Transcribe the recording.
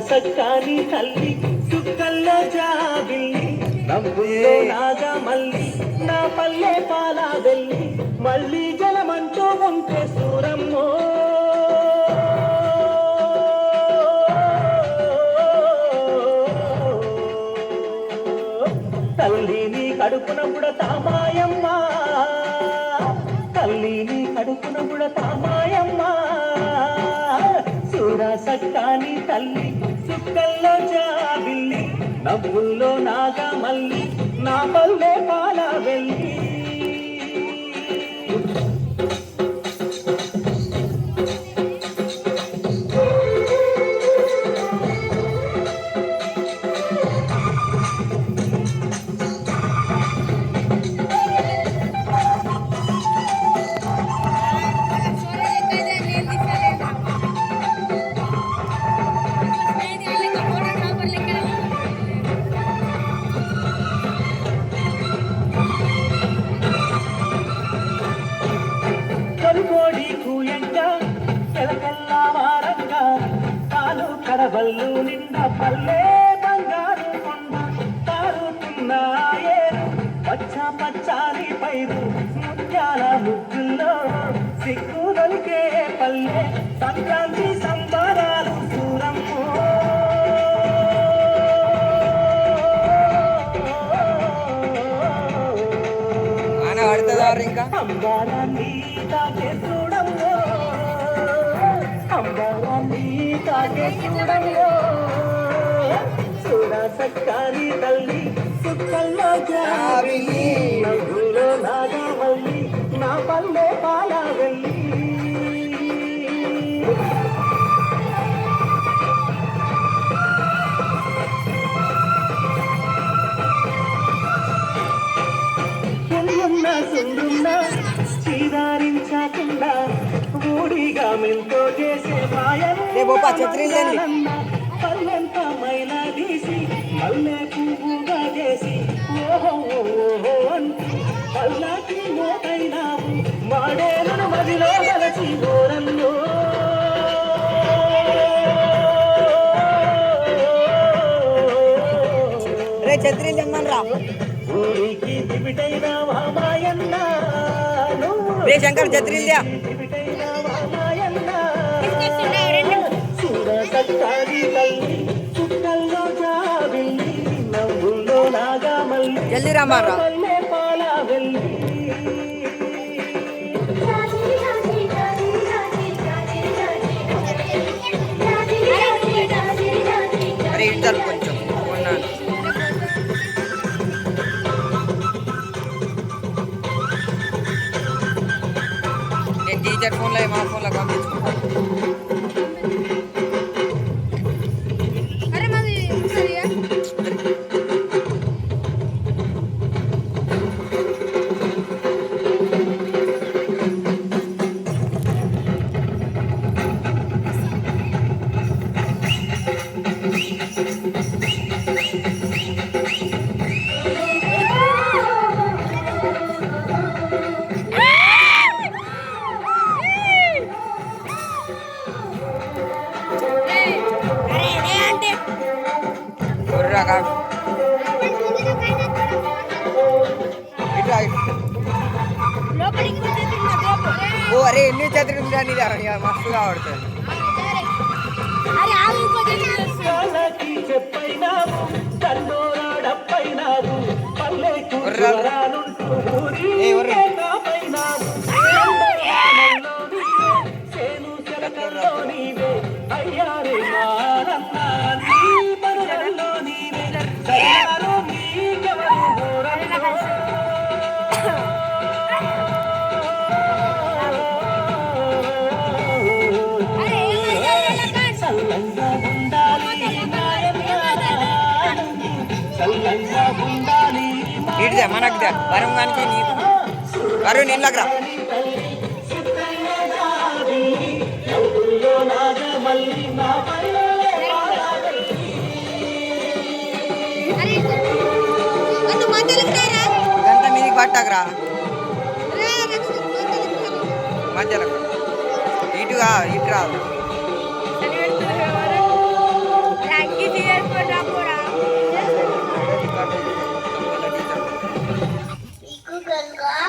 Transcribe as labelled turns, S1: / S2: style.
S1: సక్కాని తల్లి సుక్కల్లో జాబిల్లి నవ్వుల్లో నాగా మల్లి నా పల్లె పాలా వెళ్ళి మళ్ళీ జలమంటూ ఉంటే సూరమ్మో తల్లిని కడుపున బుడతామాయమ్మ తల్లిని కడుపున బుడతామాయమ్మ సక్కాని తల్లి సుక్కల్లో జాబిల్లి నవ్వుల్లో నాగా మల్లి నా పల్లె పాలా వెళ్ళి కడవల్లు నిండా పల్లె బంగారు కొండ తారుతున్నాయే పచ్చ పచ్చాని పైరు ముత్యాల ముగ్గుల్లో సిగ్గు దొరికే పల్లె సంక్రాంతి సంబరాలు సూరమ్మో అంబారాన్ని తాకే చూడమ్మో అంబారాన్ని తాకే చూడమ్మో చూడ సక్కాని తల్లి సుక్కల్లో జాబిల్లి నవ్వులో నాగా మల్లి నా పల్లె పాలా వెళ్ళి సుందున్నా చీదారించకుండా ఊడిగా మెంతో చేసే పల్లెంత మైలా తీసి మల్లె పువ్వుగా చేసి ఓహో ఓహో అంటూ పల్లాకి మోటైనావు మాడేలను మదిలో గలచి ఓరల్లో
S2: ఛత్రి తెమ్మన్రా
S1: ఊరికి దివిటైన మాయన్న
S2: రే శంకర్ ఛత్రిల్దా
S1: చూడ సక్కాని తల్లి చుక్కల్లో జాబిల్లి నవ్వుల్లో నాగా మల్లి
S2: జల్దీ రామారా
S1: పల్లె పాలా వెళ్ళి
S2: అరే ఇట్టారు కొంచెం కొన్నాను నేను టీచర్ ఫోన్లో మా ఫోన్లో పంపించుకుంటాను అరే ఎన్ని చదువు మస్తుగా ఆడుతుంది
S1: అయ్యారే
S2: ఇడిదే మనకుదే వరంగానికి నీకు వరుణ్ ఇంట్లోకి రా
S1: నవ్వుల్లో నాగమల్లి నా పల్లె
S2: ఇదంతా మీదికి పట్టకురా మధ్యలో ఇటుగా ఇటు రాదు